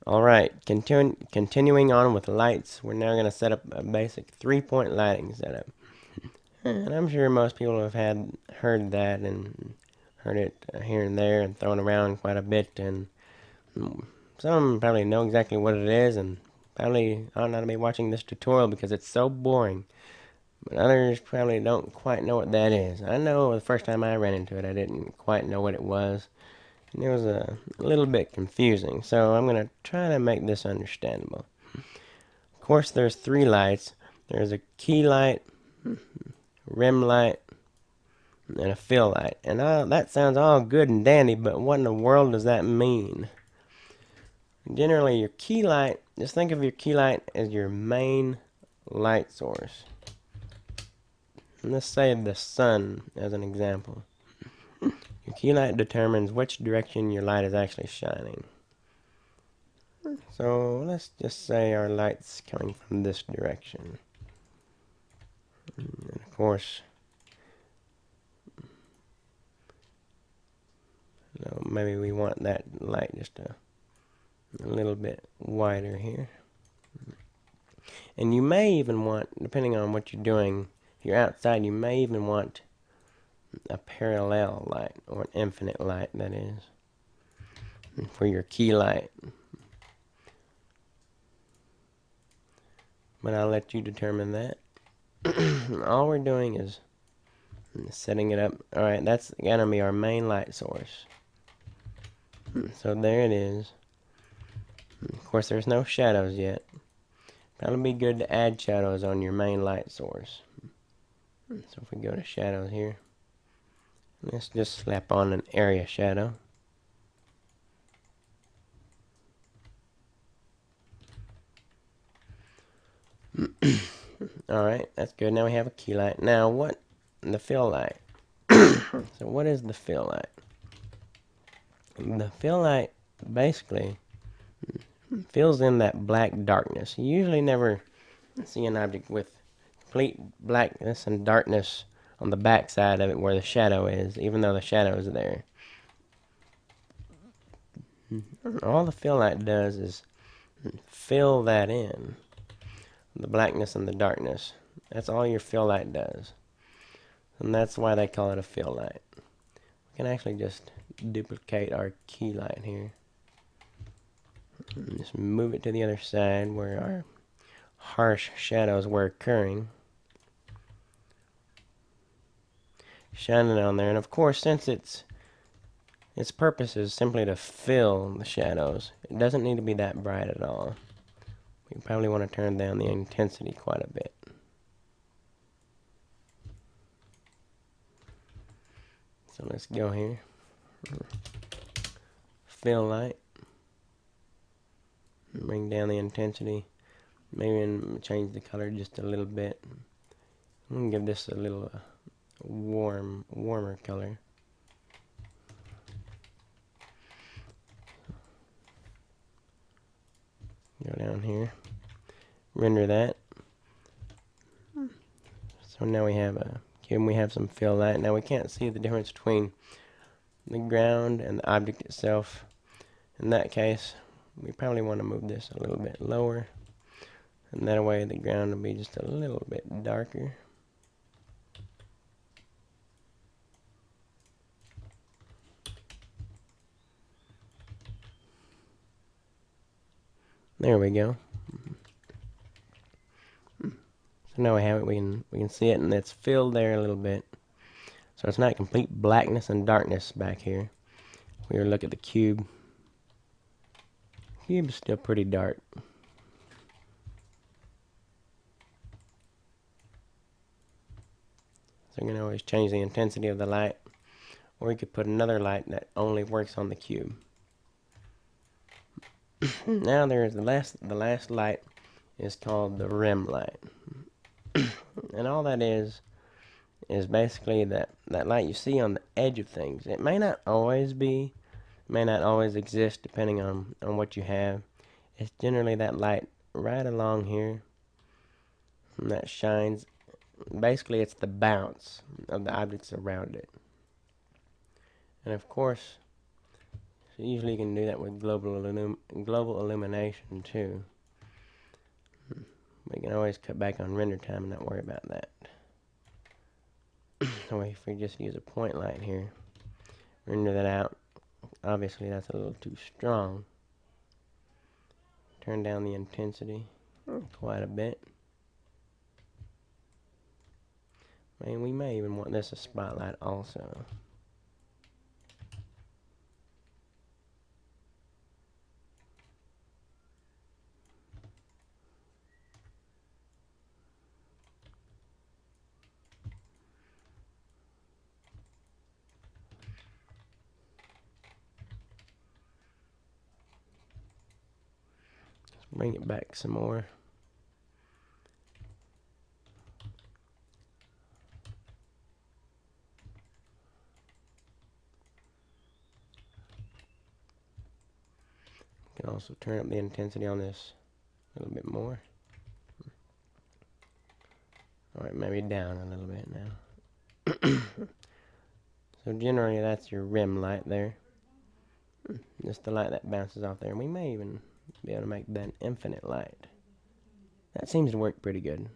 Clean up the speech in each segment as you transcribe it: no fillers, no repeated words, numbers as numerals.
Alright, continuing on with lights, we're now going to set up a basic 3-point lighting setup. And I'm sure most people have heard that and heard it here and there and thrown around quite a bit, and some probably know exactly what it is and probably ought not to be watching this tutorial because it's so boring. But others probably don't quite know what that is. I know the first time I ran into it, I didn't quite know what it was. And it was a little bit confusing, so I'm going to try to make this understandable. Of course, there's 3 lights. There's a key light, rim light, and a fill light. And that sounds all good and dandy, but what in the world does that mean? Generally, your key light, just think of your key light as your main light source. And let's say the sun as an example. Your key light determines which direction your light is actually shining. So let's just say our light's coming from this direction. And of course, maybe we want that light just a little bit wider here. And you may even want, depending on what you're doing, if you're outside, you may even want a parallel light, or an infinite light, that is, for your key light. But I'll let you determine that. All we're doing is setting it up. Alright, that's gonna be our main light source. So there it is. Of course, there's no shadows yet. Probably be good to add shadows on your main light source. So if we go to shadows here, let's just slap on an area shadow. Alright, that's good. Now we have a key light. Now what? The fill light. So what is the fill light? The fill light basically fills in that black darkness. You usually never see an object with complete blackness and darkness on the back side of it where the shadow is, even though the shadow is there. All the fill light does is fill that in, the blackness and the darkness. That's all your fill light does. And that's why they call it a fill light. We can actually just duplicate our key light here. And just move it to the other side where our harsh shadows were occurring. Shine it on there. And of course, since its purpose is simply to fill the shadows, it doesn't need to be that bright at all. We probably want to turn down the intensity quite a bit. So let's go here. Fill light. Bring down the intensity. Maybe change the color just a little bit. I'm going to give this a little warmer color. Go down here. Render that. So now we have a cube and we have some fill light. Now we can't see the difference between the ground and the object itself. In that case, we probably want to move this a little bit lower, and that way the ground will be just a little bit darker. There we go. So now we have it. We can see it, and it's filled there a little bit. So it's not complete blackness and darkness back here. We look at the cube. The cube's still pretty dark. So you can always change the intensity of the light, or you could put another light that only works on the cube. Now there's the last light is called the rim light. And all that is basically that light you see on the edge of things. It may not always exist depending on what you have. It's generally that light right along here that shines. Basically, it's the bounce of the objects around it. And of course, So usually you can do that with global illumination too. We can always cut back on render time and not worry about that. So if we just use a point light here, render that out. Obviously that's a little too strong. Turn down the intensity quite a bit. And we may even want this a spotlight also. Let's bring it back some more. You can also turn up the intensity on this a little bit more. Alright, maybe down a little bit now. So generally that's your rim light there. Just the light that bounces off there. And we may even be able to make that an infinite light. That seems to work pretty good.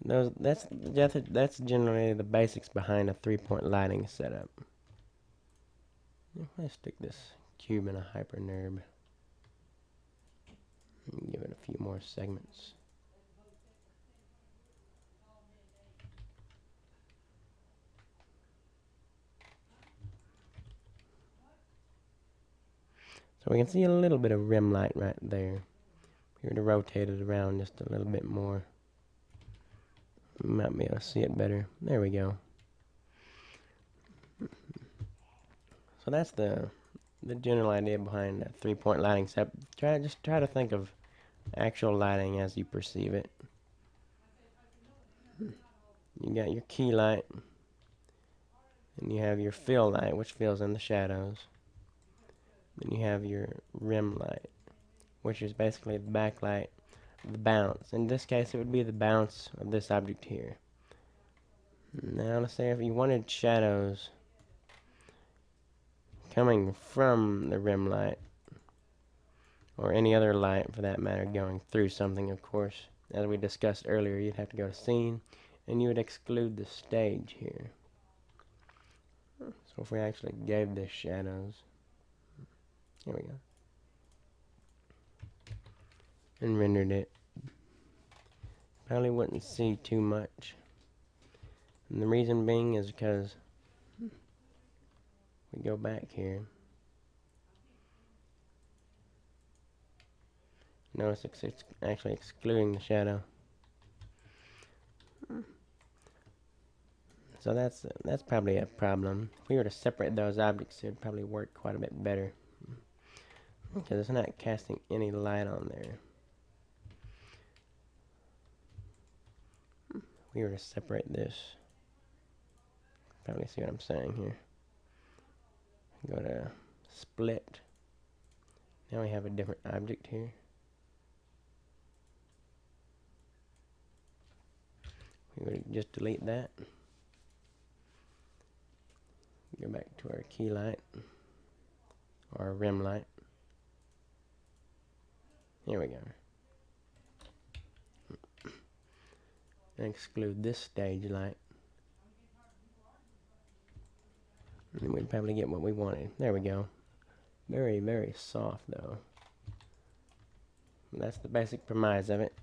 That's generally the basics behind a 3-point lighting setup. Let's stick this cube in a HyperNURB. Give it a few more segments. So we can see a little bit of rim light right there. If we were to rotate it around just a little bit more, we might be able to see it better. There we go. So that's the general idea behind that 3-point lighting setup. Just try to think of actual lighting as you perceive it. You got your key light, and you have your fill light, which fills in the shadows. Then you have your rim light, which is basically the backlight, the bounce. In this case, it would be the bounce of this object here. Now, let's say if you wanted shadows coming from the rim light, or any other light for that matter, going through something, of course, as we discussed earlier, you'd have to go to scene, and you would exclude the stage here. So if we actually gave this shadows, here we go, and rendered it, probably wouldn't see too much. And the reason being is because we go back here. Notice it's actually excluding the shadow. So that's probably a problem. If we were to separate those objects, it would probably work quite a bit better, because it's not casting any light on there. If we were to separate this, probably see what I'm saying here. Go to split. Now we have a different object here. We would just delete that. Go back to our key light, or our rim light. Here we go. And exclude this stage light. And we'd probably get what we wanted. There we go. Very, very soft though. That's the basic premise of it.